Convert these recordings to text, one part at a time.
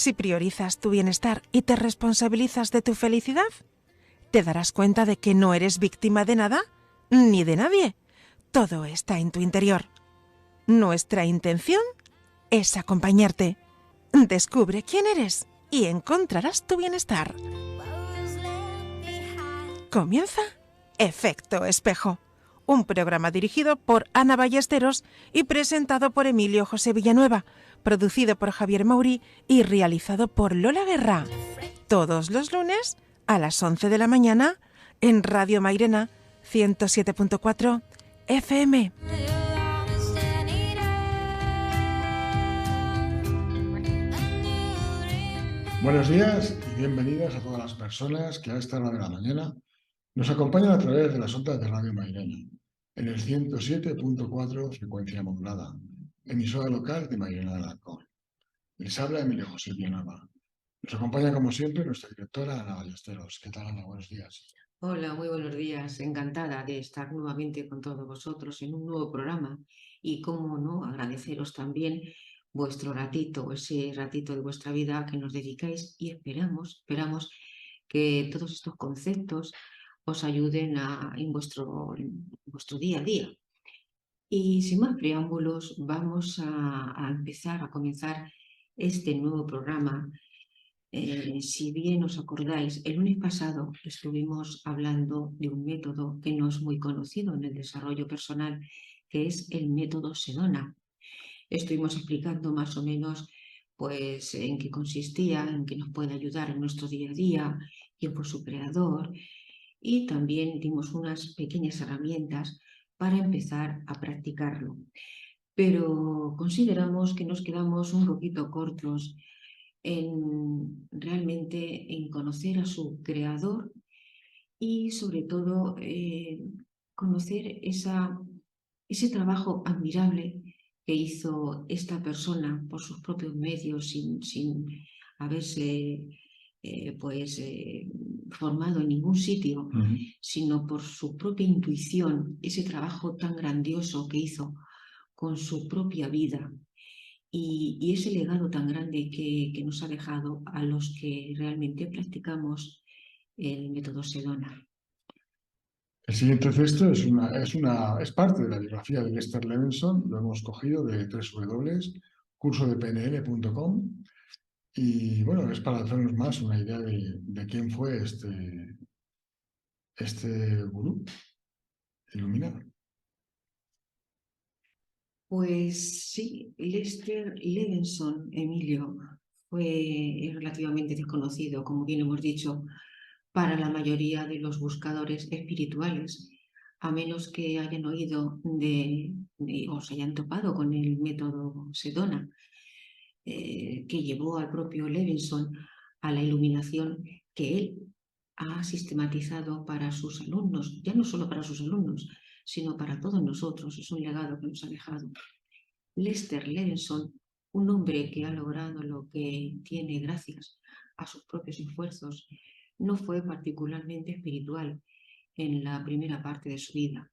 Si priorizas tu bienestar y te responsabilizas de tu felicidad, te darás cuenta de que no eres víctima de nada ni de nadie. Todo está en tu interior. Nuestra intención es acompañarte. Descubre quién eres y encontrarás tu bienestar. Comienza Efecto Espejo, un programa dirigido por Ana Ballesteros y presentado por Emilio José Villanueva, producido por Javier Mauri y realizado por Lola Guerra. Todos los lunes a las 11 de la mañana en Radio Mairena 107.4 FM. Buenos días y bienvenidas a todas las personas que a esta hora de la mañana nos acompañan a través de las ondas de Radio Mairena, en el 107.4 frecuencia modulada, emisora local de Mairena del Alarcón. Les habla Emilio José Villanueva. Nos acompaña como siempre nuestra directora Ana Ballesteros. ¿Qué tal, Ana? Buenos días. Hola, muy buenos días. Encantada de estar nuevamente con todos vosotros en un nuevo programa y, cómo no, agradeceros también vuestro ratito, ese ratito de vuestra vida que nos dedicáis y esperamos que todos estos conceptos os ayuden en vuestro día a día. Y sin más preámbulos, vamos a comenzar este nuevo programa. Si bien os acordáis, el lunes pasado estuvimos hablando de un método que no es muy conocido en el desarrollo personal, que es el método Sedona. Estuvimos explicando más o menos pues, en qué consistía, en qué nos puede ayudar en nuestro día a día, quién fue su creador, y también dimos unas pequeñas herramientas para empezar a practicarlo. Pero consideramos que nos quedamos un poquito cortos realmente en conocer a su creador y sobre todo conocer ese trabajo admirable que hizo esta persona por sus propios medios sin haberse formado en ningún sitio, sino por su propia intuición, ese trabajo tan grandioso que hizo con su propia vida. Y ese legado tan grande que nos ha dejado a los que realmente practicamos el método Sedona. El siguiente texto es parte de la biografía de Lester Levinson. Lo hemos cogido de www.cursodepnl.com y bueno, es para hacernos más una idea de quién fue este gurú iluminado. Pues sí, Lester Levinson, Emilio, fue relativamente desconocido, como bien hemos dicho, para la mayoría de los buscadores espirituales, a menos que hayan oído o se hayan topado con el método Sedona, que llevó al propio Levinson a la iluminación que él ha sistematizado para sus alumnos, ya no solo para sus alumnos, sino para todos nosotros. Es un legado que nos ha dejado. Lester Levinson, un hombre que ha logrado lo que tiene gracias a sus propios esfuerzos, no fue particularmente espiritual en la primera parte de su vida.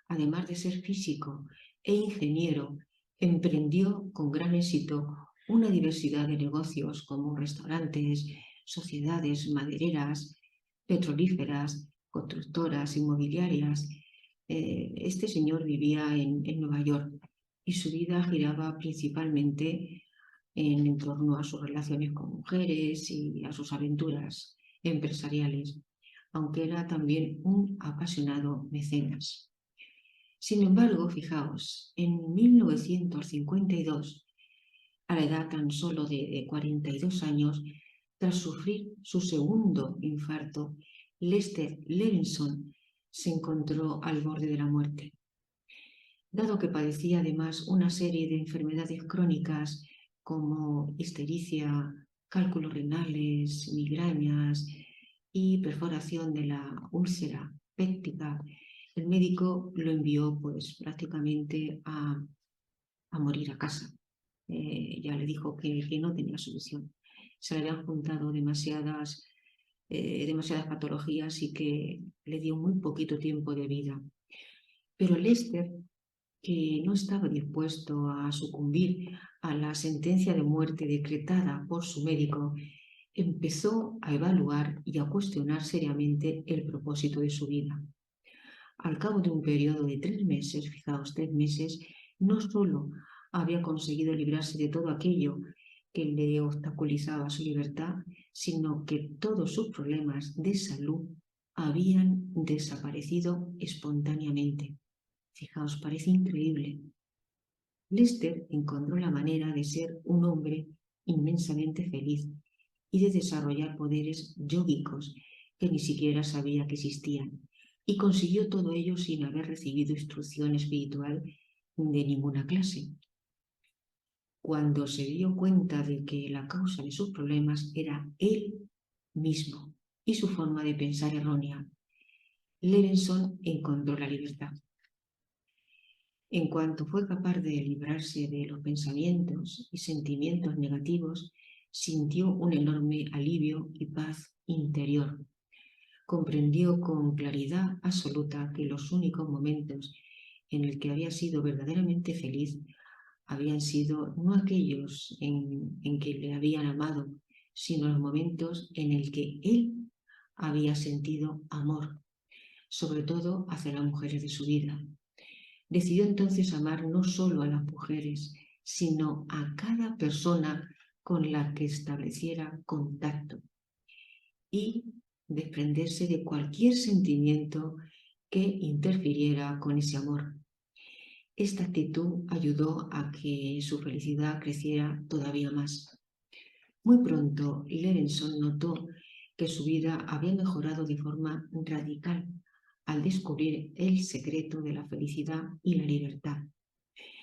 Además de ser físico e ingeniero, emprendió con gran éxito una diversidad de negocios como restaurantes, sociedades madereras, petrolíferas, constructoras, inmobiliarias. Este señor vivía en Nueva York y su vida giraba principalmente en torno a sus relaciones con mujeres y a sus aventuras empresariales, aunque era también un apasionado mecenas. Sin embargo, fijaos, en 1952, a la edad tan solo de 42 años, tras sufrir su segundo infarto, Lester Levinson se encontró al borde de la muerte. Dado que padecía además una serie de enfermedades crónicas como histericia, cálculos renales, migrañas y perforación de la úlcera péptica, el médico lo envió pues prácticamente a morir a casa. Ya le dijo que no tenía solución. Se le habían juntado demasiadas patologías y que le dio muy poquito tiempo de vida. Pero Lester que no estaba dispuesto a sucumbir a la sentencia de muerte decretada por su médico, empezó a evaluar y a cuestionar seriamente el propósito de su vida. Al cabo de un periodo de 3 meses, fijaos, 3 meses, no solo había conseguido librarse de todo aquello que le obstaculizaba su libertad, sino que todos sus problemas de salud habían desaparecido espontáneamente. Fijaos, parece increíble. Lester encontró la manera de ser un hombre inmensamente feliz y de desarrollar poderes yógicos que ni siquiera sabía que existían, y consiguió todo ello sin haber recibido instrucción espiritual de ninguna clase. Cuando se dio cuenta de que la causa de sus problemas era él mismo y su forma de pensar errónea, Levenson encontró la libertad. En cuanto fue capaz de librarse de los pensamientos y sentimientos negativos, sintió un enorme alivio y paz interior. Comprendió con claridad absoluta que los únicos momentos en el que había sido verdaderamente feliz habían sido no aquellos en que le habían amado, sino los momentos en el que él había sentido amor, sobre todo hacia las mujeres de su vida. Decidió entonces amar no solo a las mujeres, sino a cada persona con la que estableciera contacto y desprenderse de cualquier sentimiento que interfiriera con ese amor. Esta actitud ayudó a que su felicidad creciera todavía más. Muy pronto, Levenson notó que su vida había mejorado de forma radical al descubrir el secreto de la felicidad y la libertad.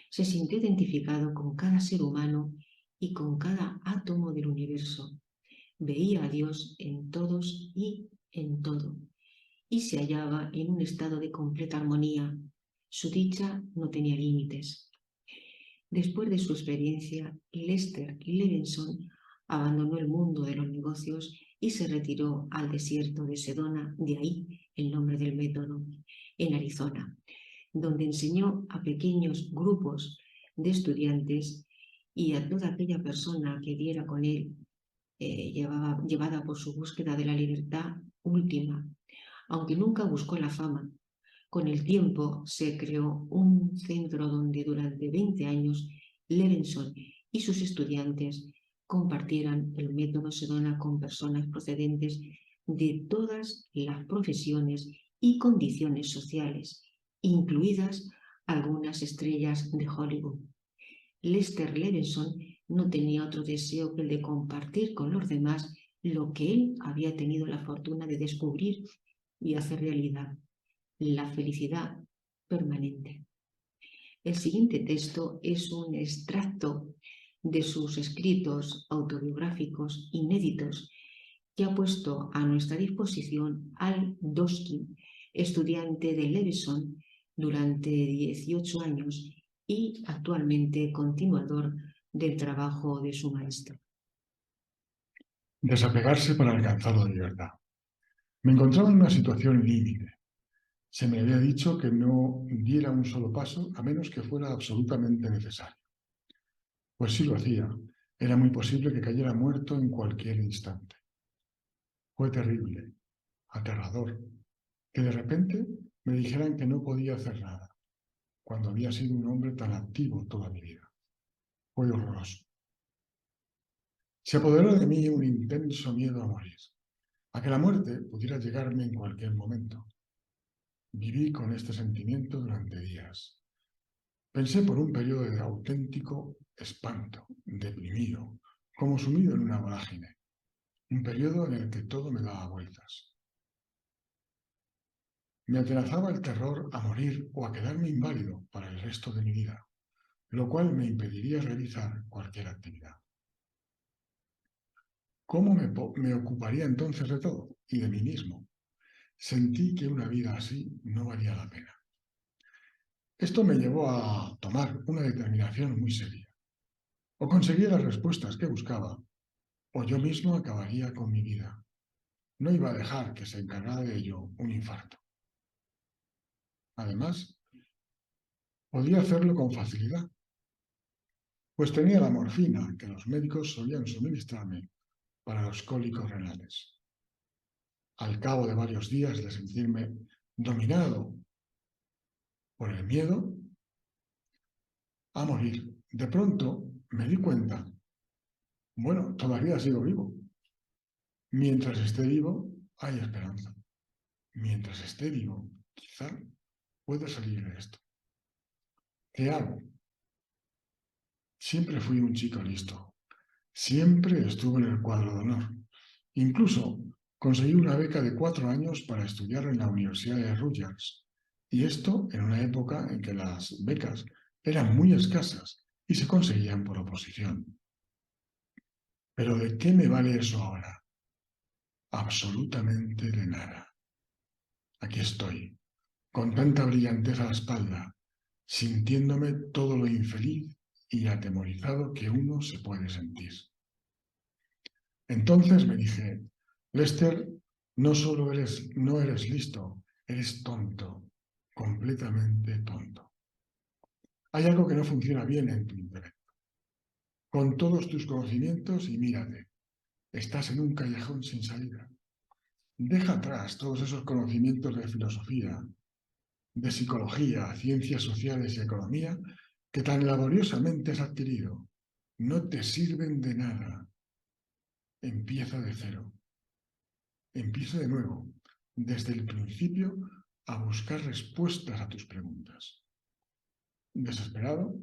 Se sintió identificado con cada ser humano y con cada átomo del universo. Veía a Dios en todos y en todo, y se hallaba en un estado de completa armonía. Su dicha no tenía límites. Después de su experiencia, Lester Levenson abandonó el mundo de los negocios y se retiró al desierto de Sedona, de ahí el nombre del método, en Arizona, donde enseñó a pequeños grupos de estudiantes y a toda aquella persona que diera con él, llevada por su búsqueda de la libertad última, aunque nunca buscó la fama. Con el tiempo se creó un centro donde durante 20 años Levenson y sus estudiantes compartieran el método Sedona con personas procedentes de todas las profesiones y condiciones sociales, incluidas algunas estrellas de Hollywood. Lester Levenson no tenía otro deseo que el de compartir con los demás lo que él había tenido la fortuna de descubrir y hacer realidad: la felicidad permanente. El siguiente texto es un extracto de sus escritos autobiográficos inéditos que ha puesto a nuestra disposición Al Doskin, estudiante de Levenson durante 18 años y actualmente continuador del trabajo de su maestro. Desapegarse para alcanzar la libertad. Me encontraba en una situación límite. Se me había dicho que no diera un solo paso a menos que fuera absolutamente necesario. Pues sí lo hacía. Era muy posible que cayera muerto en cualquier instante. Fue terrible, aterrador, que de repente me dijeran que no podía hacer nada, cuando había sido un hombre tan activo toda mi vida. Fue horroroso. Se apoderó de mí un intenso miedo a morir, a que la muerte pudiera llegarme en cualquier momento. Viví con este sentimiento durante días. Pensé por un periodo de auténtico espanto, deprimido, como sumido en una vorágine. Un periodo en el que todo me daba vueltas. Me atenazaba el terror a morir o a quedarme inválido para el resto de mi vida, lo cual me impediría realizar cualquier actividad. ¿Cómo me ocuparía entonces de todo y de mí mismo? Sentí que una vida así no valía la pena. Esto me llevó a tomar una determinación muy seria. O conseguía las respuestas que buscaba, o yo mismo acabaría con mi vida. No iba a dejar que se encargara de ello un infarto. Además, Podía hacerlo con facilidad, pues tenía la morfina que los médicos solían suministrarme para los cólicos renales. Al cabo de varios días de sentirme dominado por el miedo a morir, de pronto me di cuenta, bueno, todavía sigo vivo. Mientras esté vivo, hay esperanza. Mientras esté vivo, quizá pueda salir de esto. ¿Qué hago? Siempre fui un chico listo. Siempre estuve en el cuadro de honor. Incluso conseguí una beca de 4 años para estudiar en la Universidad de Rutgers. Y esto en una época en que las becas eran muy escasas y se conseguían por oposición. ¿Pero de qué me vale eso ahora? Absolutamente de nada. Aquí estoy, con tanta brillantez a la espalda, sintiéndome todo lo infeliz y atemorizado que uno se puede sentir. Entonces me dije, Lester, no solo no eres listo, eres tonto, completamente tonto. Hay algo que no funciona bien en tu intelecto. Con todos tus conocimientos y mírate, estás en un callejón sin salida. Deja atrás todos esos conocimientos de filosofía, de psicología, ciencias sociales y economía que tan laboriosamente has adquirido. No te sirven de nada. Empieza de cero. Empieza de nuevo, desde el principio, a buscar respuestas a tus preguntas. Desesperado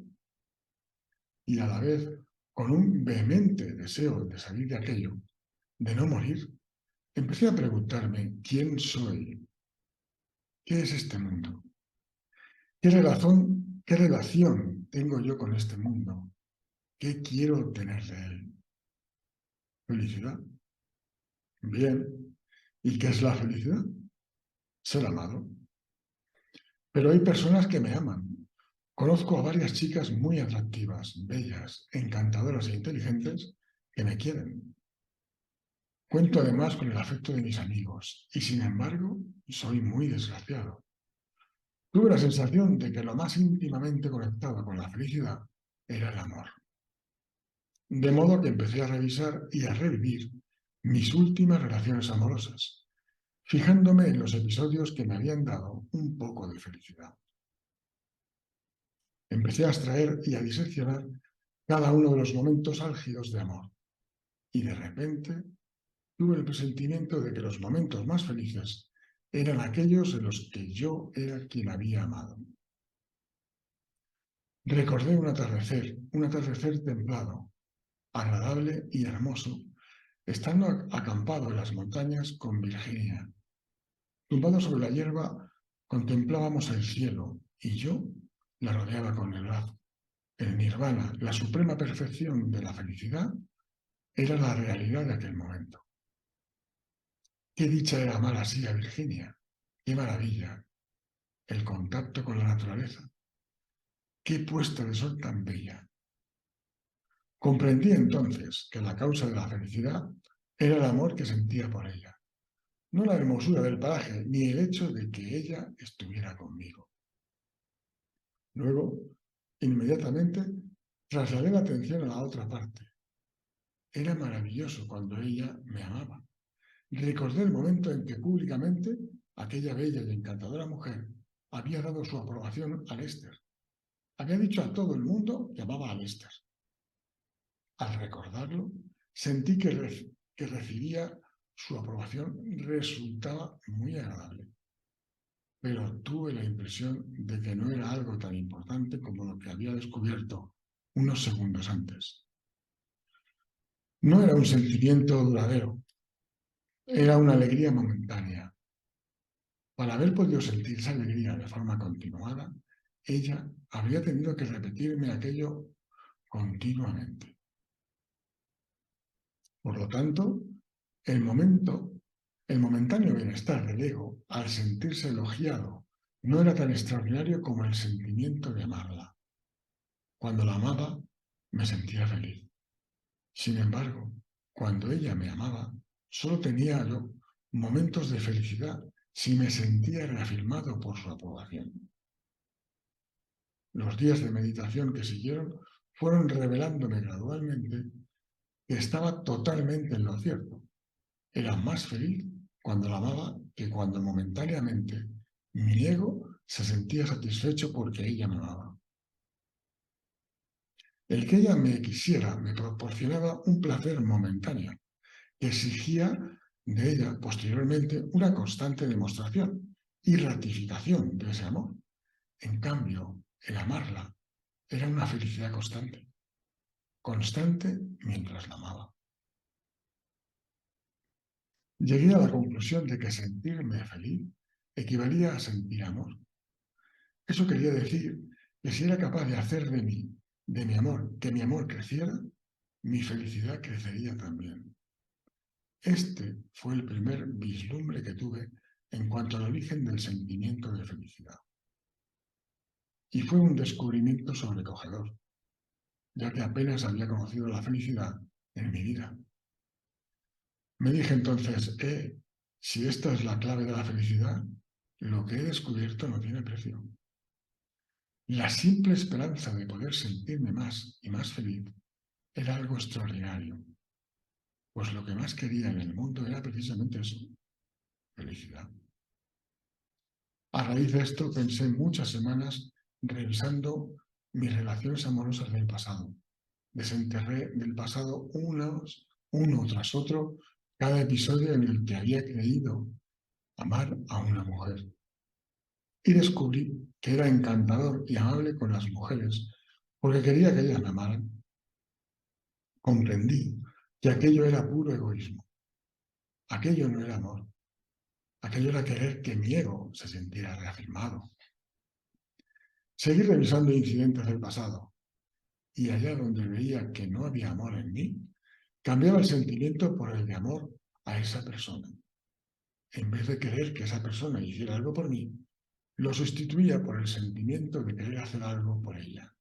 y a la vez con un vehemente deseo de salir de aquello, de no morir, empecé a preguntarme quién soy, qué es este mundo, qué relación tengo yo con este mundo, qué quiero obtener de él. Felicidad. Bien. ¿Y qué es la felicidad? Ser amado. Pero hay personas que me aman. Conozco a varias chicas muy atractivas, bellas, encantadoras e inteligentes que me quieren. Cuento además con el afecto de mis amigos y, sin embargo, soy muy desgraciado. Tuve la sensación de que lo más íntimamente conectado con la felicidad era el amor. De modo que empecé a revisar y a revivir mis últimas relaciones amorosas, fijándome en los episodios que me habían dado un poco de felicidad. Empecé a extraer y a diseccionar cada uno de los momentos álgidos de amor, y de repente tuve el presentimiento de que los momentos más felices eran aquellos en los que yo era quien había amado. Recordé un atardecer templado, agradable y hermoso, estando acampado en las montañas con Virginia. Tumbados sobre la hierba, contemplábamos el cielo y yo la rodeaba con el brazo. El nirvana, la suprema perfección de la felicidad, era la realidad de aquel momento. Qué dicha era amar así a Virginia. Qué maravilla. El contacto con la naturaleza. Qué puesta de sol tan bella. Comprendí entonces que la causa de la felicidad era el amor que sentía por ella. No la hermosura del paraje, ni el hecho de que ella estuviera conmigo. Luego, inmediatamente, trasladé la atención a la otra parte. Era maravilloso cuando ella me amaba. Recordé el momento en que públicamente aquella bella y encantadora mujer había dado su aprobación a Lester. Había dicho a todo el mundo que amaba a Lester. Al recordarlo, sentí que recibía su aprobación resultaba muy agradable. Pero tuve la impresión de que no era algo tan importante como lo que había descubierto unos segundos antes. No era un sentimiento duradero, era una alegría momentánea. Para haber podido sentir esa alegría de forma continuada, ella habría tenido que repetirme aquello continuamente. Por lo tanto, el momentáneo bienestar del ego, al sentirse elogiado, no era tan extraordinario como el sentimiento de amarla. Cuando la amaba, me sentía feliz. Sin embargo, cuando ella me amaba, solo tenía yo momentos de felicidad si me sentía reafirmado por su aprobación. Los días de meditación que siguieron fueron revelándome gradualmente que estaba totalmente en lo cierto. Era más feliz cuando la amaba que cuando momentáneamente mi ego se sentía satisfecho porque ella me amaba. El que ella me quisiera me proporcionaba un placer momentáneo que exigía de ella posteriormente una constante demostración y ratificación de ese amor. En cambio, el amarla era una felicidad constante, constante mientras la amaba. Llegué a la conclusión de que sentirme feliz equivalía a sentir amor. Eso quería decir que si era capaz de hacer de mi amor, que mi amor creciera, mi felicidad crecería también. Este fue el primer vislumbre que tuve en cuanto al origen del sentimiento de felicidad. Y fue un descubrimiento sobrecogedor, ya que apenas había conocido la felicidad en mi vida. Me dije entonces, si esta es la clave de la felicidad, lo que he descubierto no tiene precio. La simple esperanza de poder sentirme más y más feliz era algo extraordinario, pues lo que más quería en el mundo era precisamente eso, felicidad. A raíz de esto pensé muchas semanas revisando mis relaciones amorosas del pasado. Desenterré del pasado uno tras otro cada episodio en el que había creído amar a una mujer. Y descubrí que era encantador y amable con las mujeres porque quería que ellas me amaran. Comprendí que aquello era puro egoísmo. Aquello no era amor. Aquello era querer que mi ego se sintiera reafirmado. Seguí revisando incidentes del pasado y allá donde veía que no había amor en mí, cambiaba el sentimiento por el de amor a esa persona. En vez de querer que esa persona hiciera algo por mí, lo sustituía por el sentimiento de querer hacer algo por ella.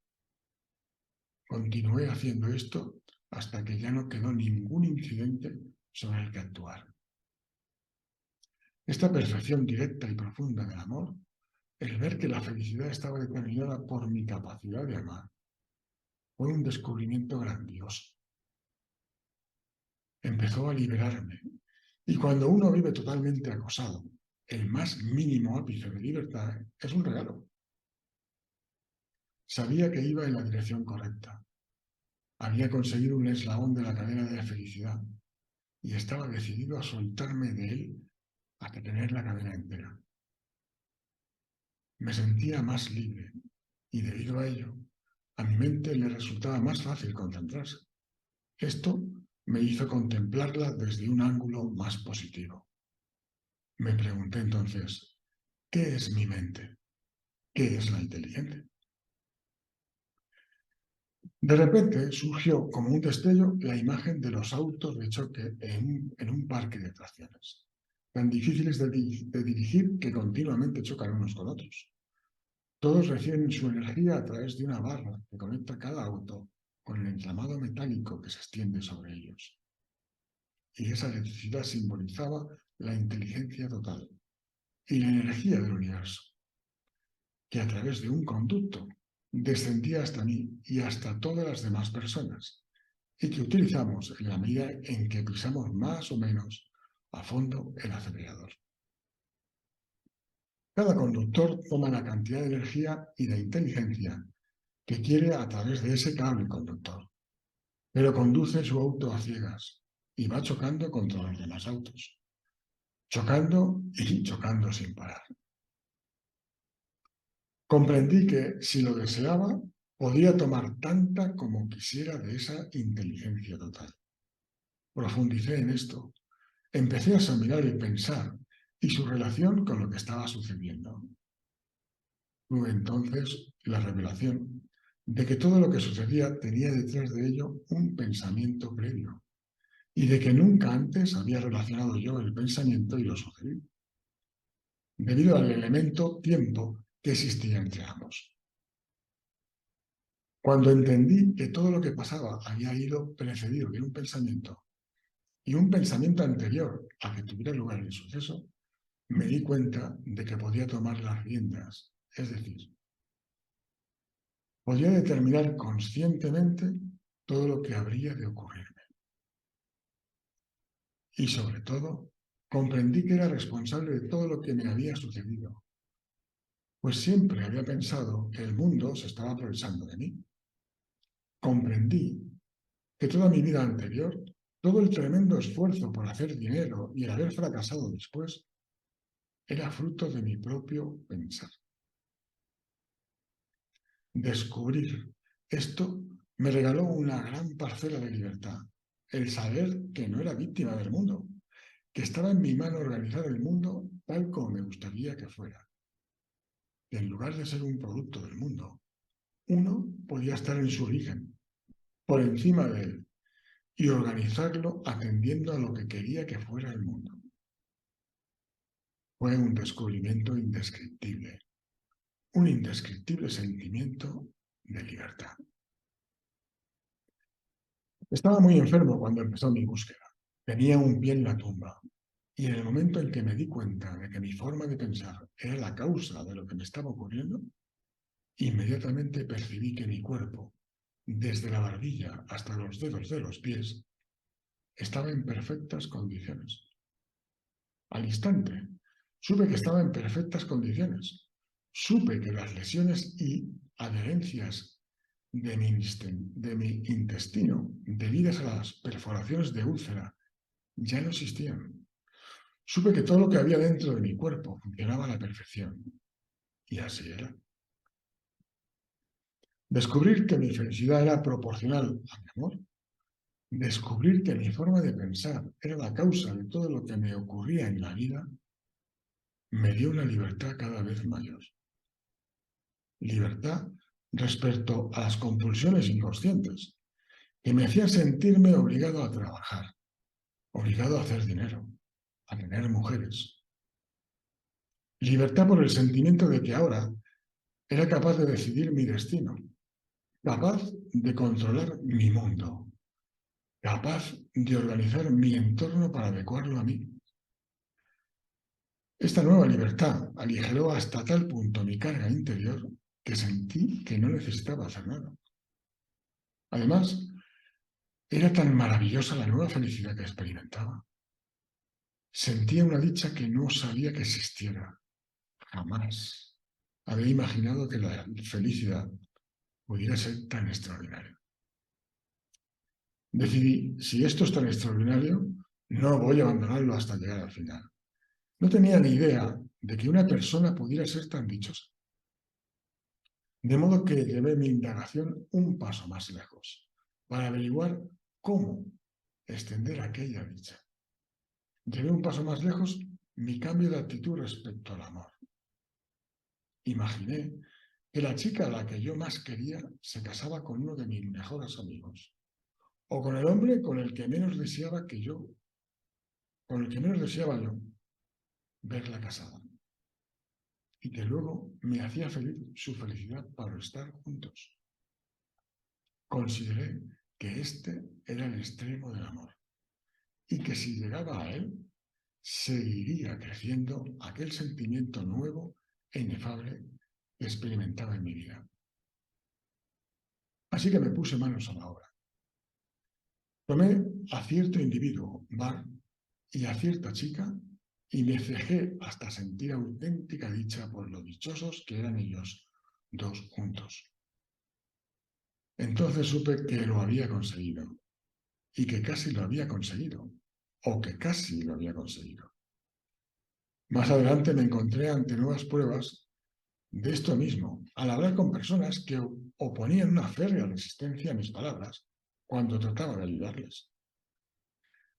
Continué haciendo esto hasta que ya no quedó ningún incidente sobre el que actuar. Esta percepción directa y profunda del amor, el ver que la felicidad estaba determinada por mi capacidad de amar, fue un descubrimiento grandioso. Empezó a liberarme, y cuando uno vive totalmente acosado, el más mínimo ápice de libertad es un regalo. Sabía que iba en la dirección correcta. Había conseguido un eslabón de la cadena de la felicidad y estaba decidido a soltarme de él hasta tener la cadena entera. Me sentía más libre y debido a ello, a mi mente le resultaba más fácil concentrarse. Esto me hizo contemplarla desde un ángulo más positivo. Me pregunté entonces, ¿qué es mi mente? ¿Qué es la inteligente? De repente surgió como un destello la imagen de los autos de choque en un parque de atracciones, tan difíciles de dirigir que continuamente chocan unos con otros. Todos reciben su energía a través de una barra que conecta cada auto con el entramado metálico que se extiende sobre ellos. Y esa electricidad simbolizaba la inteligencia total y la energía del universo, que a través de un conducto descendía hasta mí y hasta todas las demás personas, y que utilizamos en la medida en que pisamos más o menos a fondo el acelerador. Cada conductor toma la cantidad de energía y de inteligencia que quiere a través de ese cable conductor, pero conduce su auto a ciegas y va chocando contra los demás autos, chocando y chocando sin parar. Comprendí que, si lo deseaba, podía tomar tanta como quisiera de esa inteligencia total. Profundicé en esto. Empecé a examinar el pensar y su relación con lo que estaba sucediendo. Tuve entonces la revelación de que todo lo que sucedía tenía detrás de ello un pensamiento previo y de que nunca antes había relacionado yo el pensamiento y lo sucedido, debido al elemento tiempo que existía entre ambos. Cuando entendí que todo lo que pasaba había ido precedido de un pensamiento y un pensamiento anterior a que tuviera lugar el suceso, me di cuenta de que podía tomar las riendas, es decir, podía determinar conscientemente todo lo que habría de ocurrirme. Y sobre todo, comprendí que era responsable de todo lo que me había sucedido, pues siempre había pensado que el mundo se estaba aprovechando de mí. Comprendí que toda mi vida anterior, todo el tremendo esfuerzo por hacer dinero y el haber fracasado después, era fruto de mi propio pensar. Descubrir esto me regaló una gran parcela de libertad, el saber que no era víctima del mundo, que estaba en mi mano organizar el mundo tal como me gustaría que fuera. Y en lugar de ser un producto del mundo, uno podía estar en su origen, por encima de él, y organizarlo atendiendo a lo que quería que fuera el mundo. Fue un descubrimiento indescriptible, un indescriptible sentimiento de libertad. Estaba muy enfermo cuando empezó mi búsqueda. Tenía un pie en la tumba. Y en el momento en que me di cuenta de que mi forma de pensar era la causa de lo que me estaba ocurriendo, inmediatamente percibí que mi cuerpo, desde la barbilla hasta los dedos de los pies, estaba en perfectas condiciones. Al instante, supe que estaba en perfectas condiciones. Supe que las lesiones y adherencias de mi intestino, debidas a las perforaciones de úlcera, ya no existían. Supe que todo lo que había dentro de mi cuerpo funcionaba a la perfección. Y así era. Descubrir que mi felicidad era proporcional a mi amor. Descubrir que mi forma de pensar era la causa de todo lo que me ocurría en la vida, me dio una libertad cada vez mayor. Libertad respecto a las compulsiones inconscientes, que me hacían sentirme obligado a trabajar, obligado a hacer dinero, a tener mujeres. Libertad por el sentimiento de que ahora era capaz de decidir mi destino, capaz de controlar mi mundo, capaz de organizar mi entorno para adecuarlo a mí. Esta nueva libertad aligeró hasta tal punto mi carga interior que sentí que no necesitaba hacer nada. Además, era tan maravillosa la nueva felicidad que experimentaba. Sentía una dicha que no sabía que existiera. Jamás había imaginado que la felicidad pudiera ser tan extraordinaria. Decidí, si esto es tan extraordinario, no voy a abandonarlo hasta llegar al final. No tenía ni idea de que una persona pudiera ser tan dichosa. De modo que llevé mi indagación un paso más lejos, para averiguar cómo extender aquella dicha. Llevé un paso más lejos mi cambio de actitud respecto al amor. Imaginé que la chica a la que yo más quería se casaba con uno de mis mejores amigos, o con el hombre con el que menos deseaba yo verla casada, y que luego me hacía feliz su felicidad para estar juntos. Consideré que este era el extremo del amor, y que si llegaba a él, seguiría creciendo aquel sentimiento nuevo e inefable que experimentaba en mi vida. Así que me puse manos a la obra. Tomé a cierto individuo, Bar, y a cierta chica, y me cejé hasta sentir auténtica dicha por lo dichosos que eran ellos dos juntos. Entonces supe que lo había conseguido, y que casi lo había conseguido, o que casi lo había conseguido. Más adelante me encontré ante nuevas pruebas de esto mismo, al hablar con personas que oponían una férrea resistencia a mis palabras cuando trataba de ayudarles.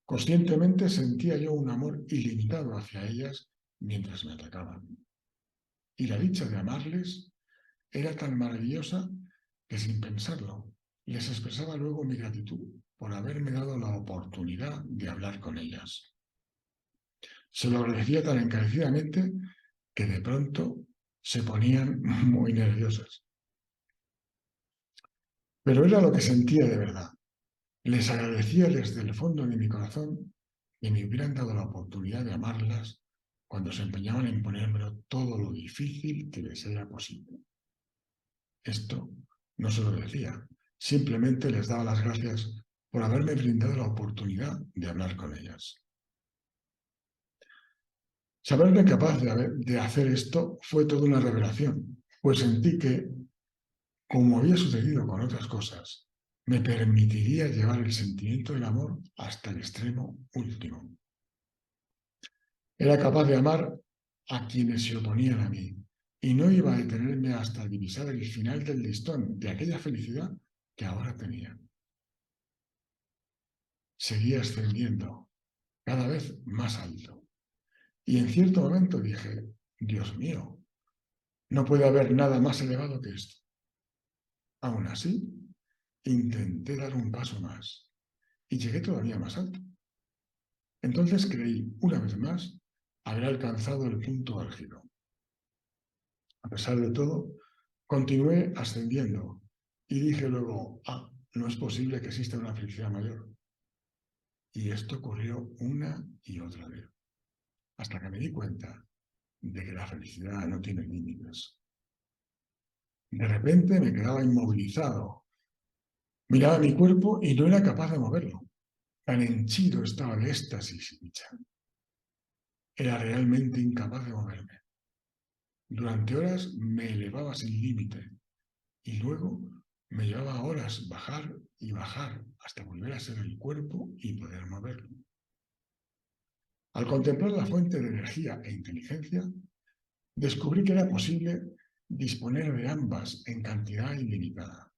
Conscientemente sentía yo un amor ilimitado hacia ellas mientras me atacaban. Y la dicha de amarles era tan maravillosa que sin pensarlo les expresaba luego mi gratitud por haberme dado la oportunidad de hablar con ellas. Se lo agradecía tan encarecidamente que de pronto se ponían muy nerviosas. Pero era lo que sentía de verdad. Les agradecía desde el fondo de mi corazón que me hubieran dado la oportunidad de amarlas cuando se empeñaban en ponérmelo todo lo difícil que les era posible. Esto No se lo decía, simplemente les daba las gracias por haberme brindado la oportunidad de hablar con ellas. Saberme capaz de hacer esto fue toda una revelación, pues sentí que, como había sucedido con otras cosas, me permitiría llevar el sentimiento del amor hasta el extremo último. Era capaz de amar a quienes se oponían a mí, y no iba a detenerme hasta divisar el final del listón de aquella felicidad que ahora tenía. Seguía ascendiendo, cada vez más alto. Y en cierto momento dije, Dios mío, no puede haber nada más elevado que esto. Aún así, intenté dar un paso más y llegué todavía más alto. Entonces creí, una vez más, haber alcanzado el punto álgido. A pesar de todo, continué ascendiendo y dije luego, no es posible que exista una felicidad mayor. Y esto ocurrió una y otra vez, hasta que me di cuenta de que la felicidad no tiene límites. De repente me quedaba inmovilizado. Miraba mi cuerpo y no era capaz de moverlo. Tan henchido estaba de éxtasis y dicha. Era realmente incapaz de moverme. Durante horas me elevaba sin límite y luego me llevaba horas bajar y bajar hasta volver a ser el cuerpo y poder moverlo. Al contemplar la fuente de energía e inteligencia, descubrí que era posible disponer de ambas en cantidad ilimitada.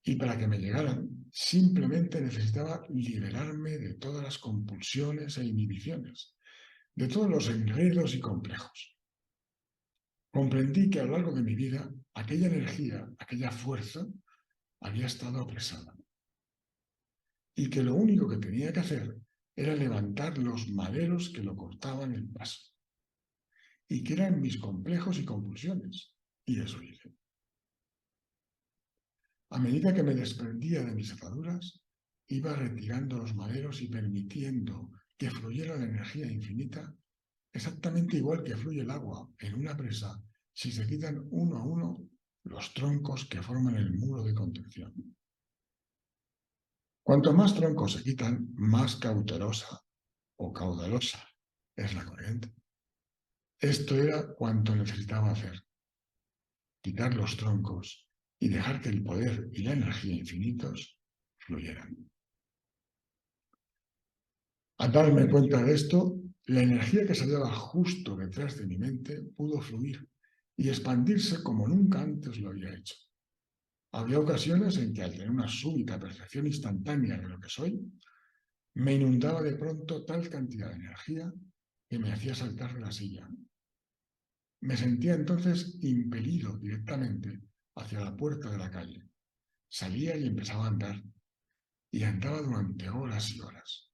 Y para que me llegaran, simplemente necesitaba liberarme de todas las compulsiones e inhibiciones, de todos los enredos y complejos. Comprendí que a lo largo de mi vida, aquella energía, aquella fuerza, había estado apresada. Y que lo único que tenía que hacer era levantar los maderos que lo cortaban el paso. Y que eran mis complejos y compulsiones. Y eso hice. A medida que me desprendía de mis ataduras, iba retirando los maderos y permitiendo que fluyera la energía infinita, exactamente igual que fluye el agua en una presa si se quitan uno a uno los troncos que forman el muro de contención. Cuanto más troncos se quitan, más cautelosa o caudalosa es la corriente. Esto era cuanto necesitaba hacer: quitar los troncos y dejar que el poder y la energía infinitos fluyeran. Al darme cuenta de esto, la energía que se hallaba justo detrás de mi mente pudo fluir y expandirse como nunca antes lo había hecho. Había ocasiones en que, al tener una súbita percepción instantánea de lo que soy, me inundaba de pronto tal cantidad de energía que me hacía saltar de la silla. Me sentía entonces impelido directamente hacia la puerta de la calle. Salía y empezaba a andar, y andaba durante horas y horas,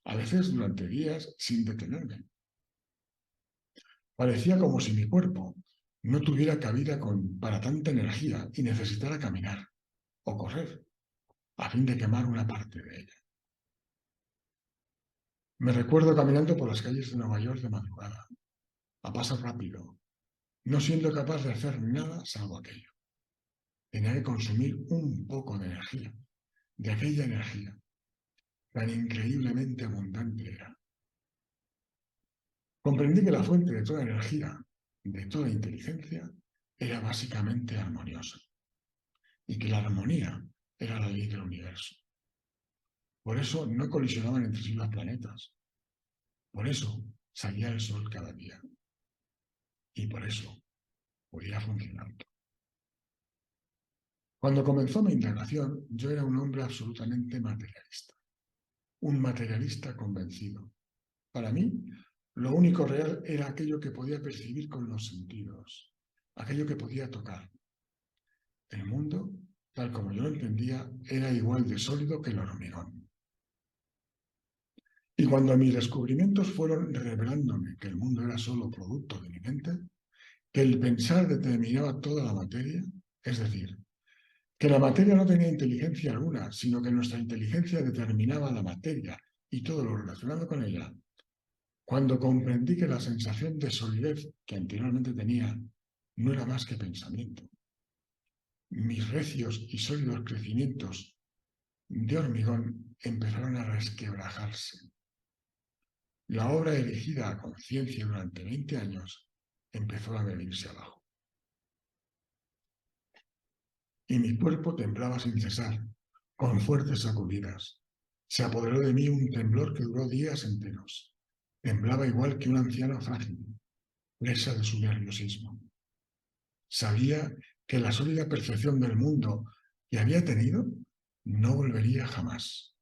a veces durante días sin detenerme. Parecía como si mi cuerpo no tuviera cabida para tanta energía y necesitara caminar o correr a fin de quemar una parte de ella. Me recuerdo caminando por las calles de Nueva York de madrugada, a paso rápido, no siendo capaz de hacer nada salvo aquello. Tenía que consumir un poco de energía, de aquella energía. Tan increíblemente abundante era. Comprendí que la fuente de toda energía, de toda inteligencia, era básicamente armoniosa, y que la armonía era la ley del universo. Por eso no colisionaban entre sí los planetas. Por eso salía el sol cada día. Y por eso podía funcionar. Cuando comenzó mi indagación, yo era un hombre absolutamente materialista. Un materialista convencido. Para mí, lo único real era aquello que podía percibir con los sentidos, aquello que podía tocar. El mundo, tal como yo lo entendía, era igual de sólido que el hormigón. Y cuando mis descubrimientos fueron revelándome que el mundo era solo producto de mi mente, que el pensar determinaba toda la materia, es decir, que la materia no tenía inteligencia alguna, sino que nuestra inteligencia determinaba la materia y todo lo relacionado con ella, cuando comprendí que la sensación de solidez que anteriormente tenía no era más que pensamiento, mis recios y sólidos crecimientos de hormigón empezaron a resquebrajarse. La obra erigida a conciencia durante 20 años empezó a venirse abajo. Y mi cuerpo temblaba sin cesar, con fuertes sacudidas. Se apoderó de mí un temblor que duró días enteros. Temblaba igual que un anciano frágil, presa de su nerviosismo. Sabía que la sólida percepción del mundo que había tenido no volvería jamás.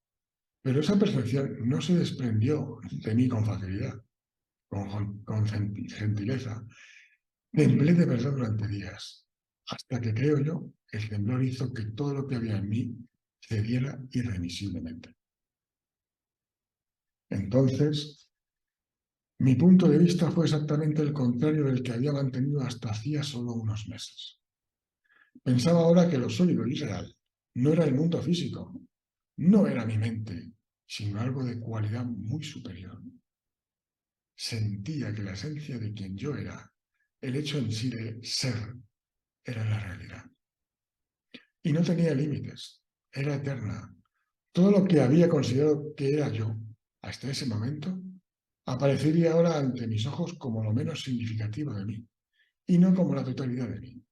Pero esa percepción no se desprendió de mí con facilidad, con gentileza. Temblé de verdad durante días, hasta que, creo yo, el temblor hizo que todo lo que había en mí cediera irremisiblemente. Entonces, mi punto de vista fue exactamente el contrario del que había mantenido hasta hacía solo unos meses. Pensaba ahora que lo sólido y real no era el mundo físico, no era mi mente, sino algo de cualidad muy superior. Sentía que la esencia de quien yo era, el hecho en sí de ser, era la realidad. Y no tenía límites, era eterna. Todo lo que había considerado que era yo hasta ese momento aparecería ahora ante mis ojos como lo menos significativo de mí, y no como la totalidad de mí.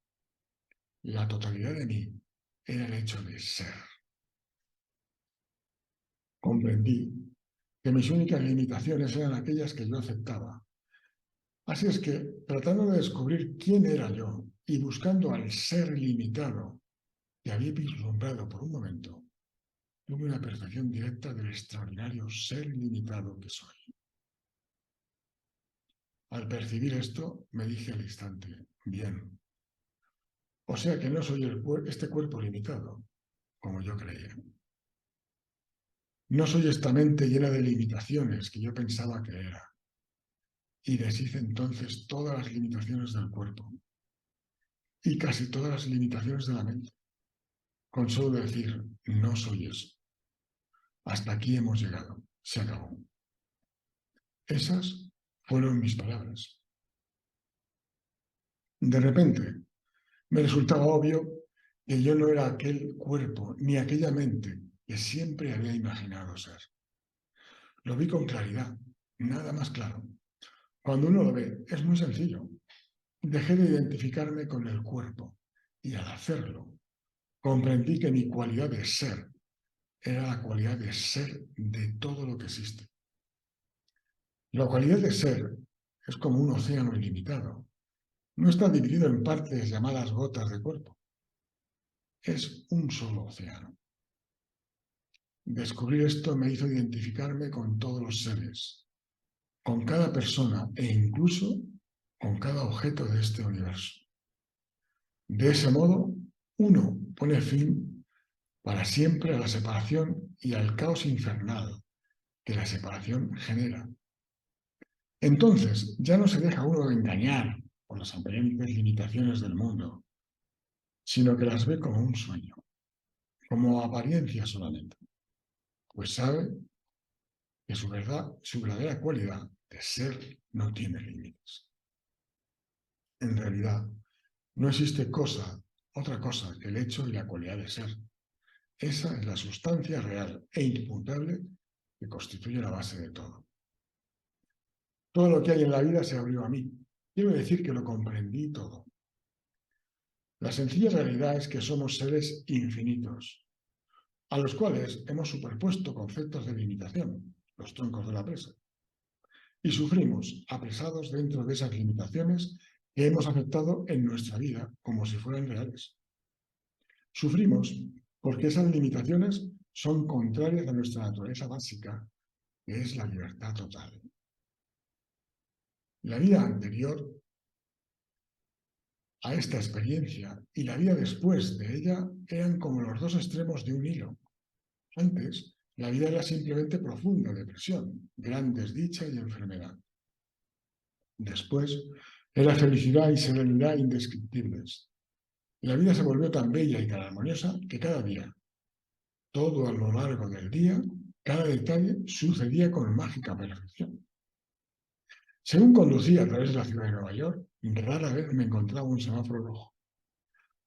La totalidad de mí era el hecho de ser. Comprendí que mis únicas limitaciones eran aquellas que yo aceptaba. Así es que, tratando de descubrir quién era yo y buscando al ser limitado que había vislumbrado por un momento, tuve una percepción directa del extraordinario ser limitado que soy. Al percibir esto, me dije al instante, bien. O sea que no soy este cuerpo limitado, como yo creía. No soy esta mente llena de limitaciones que yo pensaba que era. Y deshice entonces todas las limitaciones del cuerpo y casi todas las limitaciones de la mente, con solo decir, no soy eso. Hasta aquí hemos llegado, se acabó. Esas fueron mis palabras. De repente, me resultaba obvio que yo no era aquel cuerpo ni aquella mente que siempre había imaginado ser. Lo vi con claridad, nada más claro. Cuando uno lo ve, es muy sencillo. Dejé de identificarme con el cuerpo y al hacerlo, comprendí que mi cualidad de ser era la cualidad de ser de todo lo que existe. La cualidad de ser es como un océano ilimitado. No está dividido en partes llamadas gotas de cuerpo. Es un solo océano. Descubrir esto me hizo identificarme con todos los seres, con cada persona e incluso con cada objeto de este universo. De ese modo, uno pone fin para siempre a la separación y al caos infernal que la separación genera. Entonces, ya no se deja uno engañar por las aparentes limitaciones del mundo, sino que las ve como un sueño, como apariencia solamente, pues sabe que su verdadera cualidad de ser no tiene límites. En realidad, no existe otra cosa que el hecho y la cualidad de ser. Esa es la sustancia real e inimputable que constituye la base de todo. Todo lo que hay en la vida se abrió a mí. Quiero decir que lo comprendí todo. La sencilla realidad es que somos seres infinitos, a los cuales hemos superpuesto conceptos de limitación, los troncos de la presa, y sufrimos apresados dentro de esas limitaciones que hemos aceptado en nuestra vida como si fueran reales. Sufrimos porque esas limitaciones son contrarias a nuestra naturaleza básica, que es la libertad total. La vida anterior a esta experiencia y la vida después de ella eran como los dos extremos de un hilo. Antes, la vida era simplemente profunda depresión, gran desdicha y enfermedad. Después, era felicidad y serenidad indescriptibles. La vida se volvió tan bella y tan armoniosa que cada día, todo a lo largo del día, cada detalle sucedía con mágica perfección. Según conducía a través de la ciudad de Nueva York, rara vez me encontraba un semáforo rojo.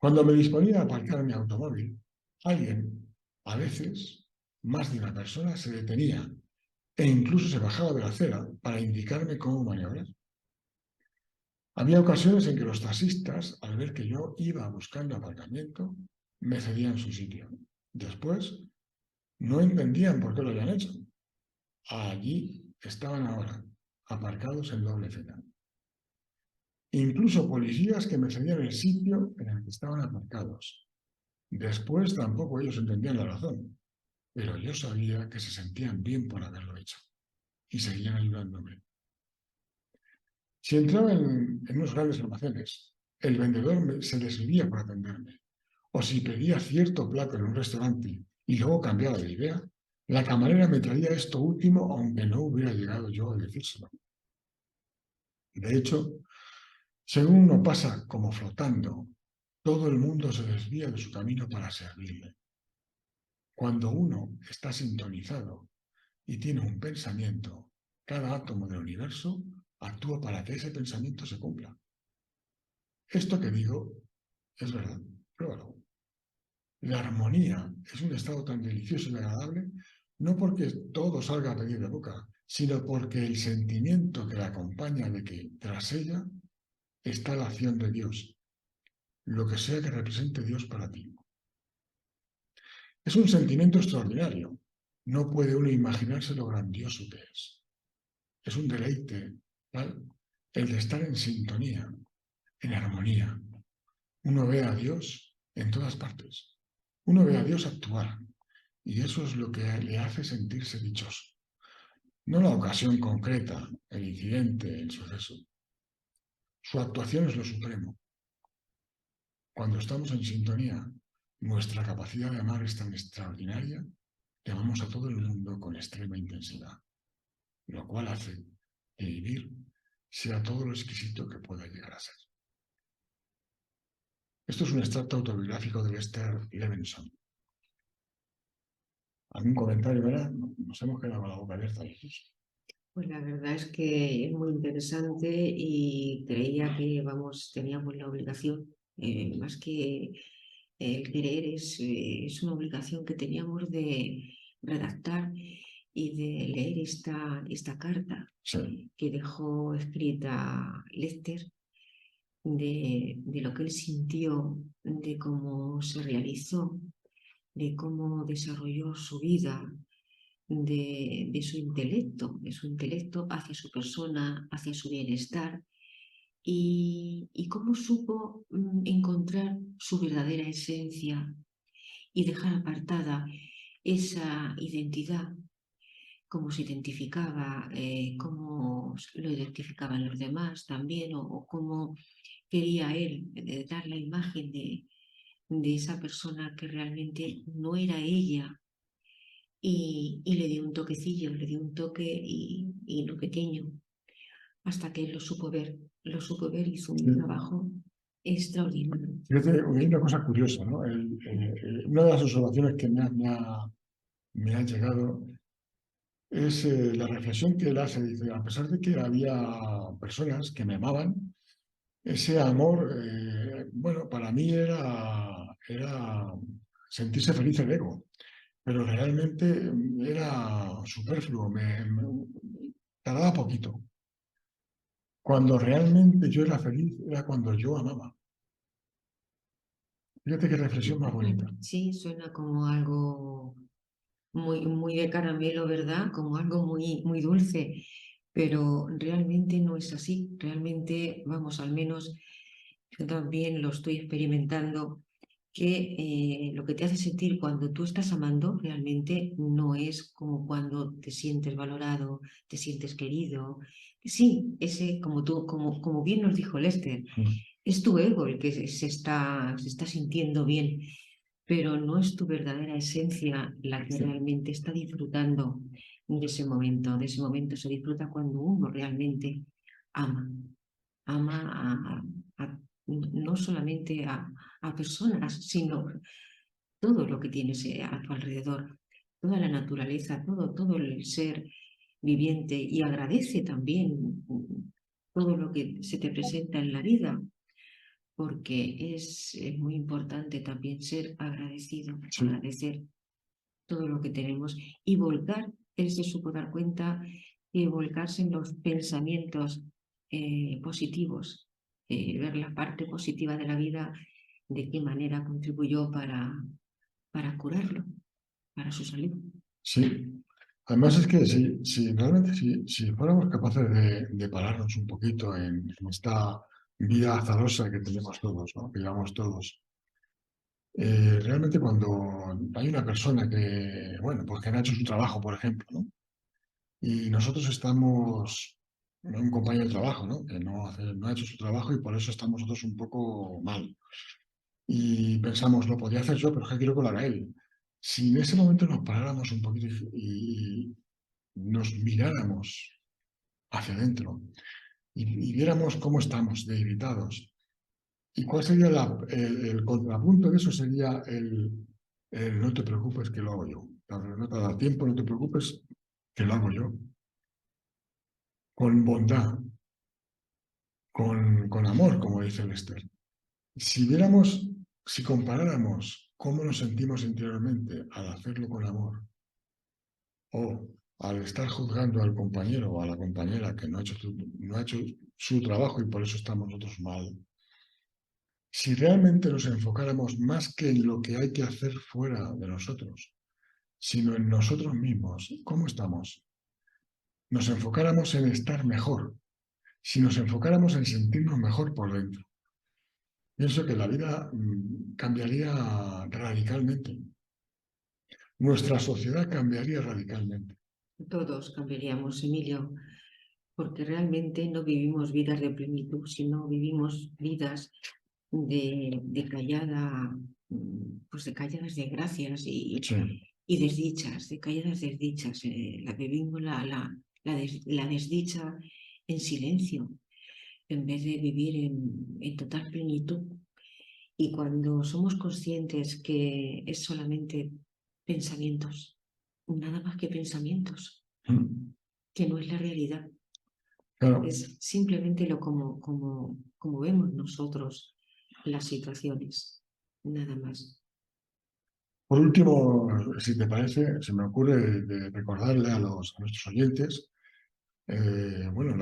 Cuando me disponía a aparcar mi automóvil, alguien, a veces, más de una persona, se detenía e incluso se bajaba de la acera para indicarme cómo maniobrar. Había ocasiones en que los taxistas, al ver que yo iba buscando aparcamiento, me cedían su sitio. Después, no entendían por qué lo habían hecho. Allí estaban ahora, aparcados en doble fila. Incluso policías que me cedían el sitio en el que estaban aparcados. Después tampoco ellos entendían la razón, pero yo sabía que se sentían bien por haberlo hecho y seguían ayudándome. Si entraba en unos grandes almacenes, el vendedor se decidía por atenderme. O si pedía cierto plato en un restaurante y luego cambiaba de idea, la camarera me traía esto último aunque no hubiera llegado yo a decírselo. De hecho, según uno pasa como flotando, todo el mundo se desvía de su camino para servirle. Cuando uno está sintonizado y tiene un pensamiento, cada átomo del universo actúa para que ese pensamiento se cumpla. Esto que digo es verdad, pruébalo. La armonía es un estado tan delicioso y agradable, no porque todo salga a pedir de boca, sino porque el sentimiento que la acompaña de que tras ella está la acción de Dios, lo que sea que represente Dios para ti. Es un sentimiento extraordinario. No puede uno imaginarse lo grandioso que es. Es un deleite, tal, el de estar en sintonía, en armonía. Uno ve a Dios en todas partes. Uno ve a Dios actuar. Y eso es lo que le hace sentirse dichoso. No la ocasión concreta, el incidente, el suceso. Su actuación es lo supremo. Cuando estamos en sintonía, nuestra capacidad de amar es tan extraordinaria que amamos a todo el mundo con extrema intensidad, lo cual hace que vivir sea todo lo exquisito que pueda llegar a ser. Esto es un extracto autobiográfico de Lester Levinson. ¿Algún comentario, verdad? Nos hemos quedado con la boca abierta. Pues la verdad es que es muy interesante y creía que, vamos, teníamos la obligación, más que el querer, es una obligación que teníamos de redactar y de leer esta carta Sí. que dejó escrita Lester de lo que él sintió, de cómo se realizó, de cómo desarrolló su vida, de su intelecto hacia su persona, hacia su bienestar y cómo supo encontrar su verdadera esencia y dejar apartada esa identidad, cómo se identificaba, cómo lo identificaban los demás también, o cómo quería él dar la imagen de esa persona que realmente no era ella. Y le dio un toquecillo, le dio un toque y lo pequeño, hasta que él lo supo ver, hizo un trabajo extraordinario. Fíjate, hay una cosa curiosa, ¿no? Una de las observaciones que me ha llegado es la reflexión que él hace. Dice, a pesar de que había personas que me amaban, ese amor, bueno, para mí era sentirse feliz el ego, pero realmente era superfluo, tardaba poquito. Cuando realmente yo era feliz era cuando yo amaba. Fíjate qué reflexión más bonita. Sí, suena como algo muy, muy de caramelo, ¿verdad? Como algo muy, muy dulce, pero realmente no es así. Realmente, vamos, al menos yo también lo estoy experimentando, que lo que te hace sentir cuando tú estás amando realmente no es como cuando te sientes valorado, te sientes querido. Sí, ese, como bien nos dijo Lester, es tu ego el que se está sintiendo bien, pero no es tu verdadera esencia la que realmente está disfrutando de ese momento. De ese momento se disfruta cuando uno realmente ama. Ama no solamente a personas, sino todo lo que tienes a tu alrededor, toda la naturaleza, todo el ser viviente, y agradece también todo lo que se te presenta en la vida, porque es muy importante también ser agradecido, Sí. agradecer todo lo que tenemos y volcar, él se supo dar cuenta y volcarse en los pensamientos positivos, ver la parte positiva de la vida, de qué manera contribuyó para curarlo, para su salud. Sí. Además es que si realmente si fuéramos capaces de pararnos un poquito en esta vida azarosa que tenemos todos, ¿no? Que llevamos todos, realmente cuando hay una persona que, bueno, pues que no ha hecho su trabajo, por ejemplo, ¿no? Y nosotros estamos, un compañero de trabajo, ¿no? Que no ha hecho su trabajo y por eso estamos nosotros un poco mal. Y pensamos, lo podría hacer yo, pero es que quiero que lo haga él. Si en ese momento nos paráramos un poquito y nos miráramos hacia adentro y viéramos cómo estamos debilitados, y cuál sería el contrapunto de eso sería el no te preocupes que lo hago yo. No te da tiempo, no te preocupes que lo hago yo. Con bondad, con amor, como dice Lester. Si comparáramos cómo nos sentimos interiormente al hacerlo con amor, o al estar juzgando al compañero o a la compañera que no ha hecho su trabajo y por eso estamos nosotros mal, si realmente nos enfocáramos más que en lo que hay que hacer fuera de nosotros, sino en nosotros mismos, ¿cómo estamos? Nos enfocáramos en estar mejor, si nos enfocáramos en sentirnos mejor por dentro. Pienso que la vida cambiaría radicalmente. Nuestra sociedad cambiaría radicalmente. Todos cambiaríamos, Emilio, porque realmente no vivimos vidas de plenitud, sino vivimos vidas de callada, pues de calladas desgracias Sí, y desdichas, de calladas desdichas. La vivimos la desdicha en silencio, en vez de vivir en total plenitud. Y cuando somos conscientes que es solamente pensamientos, nada más que pensamientos, que no es la realidad, claro. es simplemente como vemos nosotros las situaciones, nada más. Por último, si te parece, se me ocurre de recordarle a nuestros oyentes, bueno,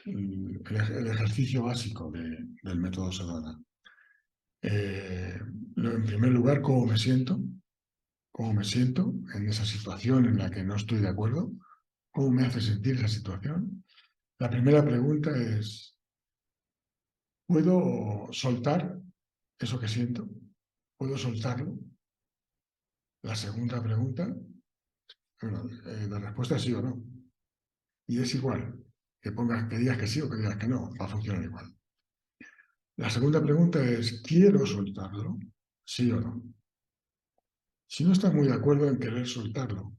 el ejercicio básico del método Sedona. En primer lugar, cómo me siento en esa situación en la que no estoy de acuerdo, cómo me hace sentir esa situación. La primera pregunta es, ¿puedo soltar eso que siento? ¿Puedo soltarlo? La segunda pregunta, bueno, la respuesta es sí o no. Y es igual que digas que sí o que digas que no, va a funcionar igual. La segunda pregunta es, ¿quiero soltarlo? ¿Sí o no? Si no estás muy de acuerdo en querer soltarlo,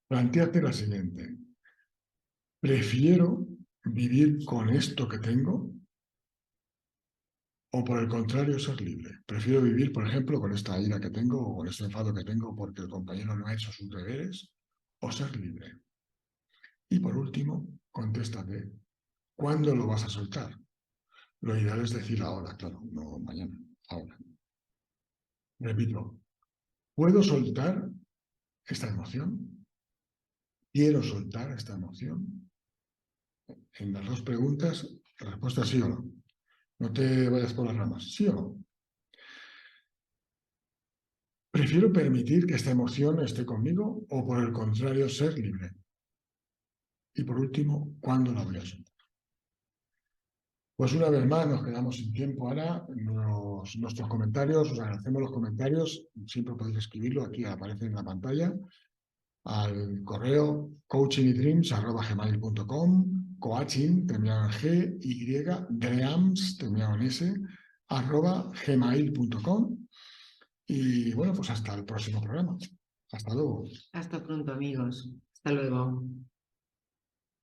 plantéate la siguiente. ¿Prefiero vivir con esto que tengo? ¿O por el contrario ser libre? Prefiero vivir, por ejemplo, con esta ira que tengo o con este enfado que tengo porque el compañero no ha hecho sus deberes, o ser libre. Y por último, contéstate, ¿cuándo lo vas a soltar? Lo ideal es decir ahora, claro, no mañana, ahora. Repito, ¿puedo soltar esta emoción? ¿Quiero soltar esta emoción? En las dos preguntas, la respuesta es sí o no. No te vayas por las ramas, ¿sí o no? ¿Prefiero permitir que esta emoción esté conmigo o por el contrario ser libre? Y por último, ¿cuándo la voy a soltar? Pues una vez más nos quedamos sin tiempo, Ana. Nuestros comentarios, os agradecemos los comentarios. Siempre podéis escribirlo, aquí aparece en la pantalla. Al correo coachingydreams@gmail.com, coaching terminado en G, Y, dreams terminado en S, @gmail.com. Y bueno, pues hasta el próximo programa. Hasta luego. Hasta pronto, amigos. Hasta luego.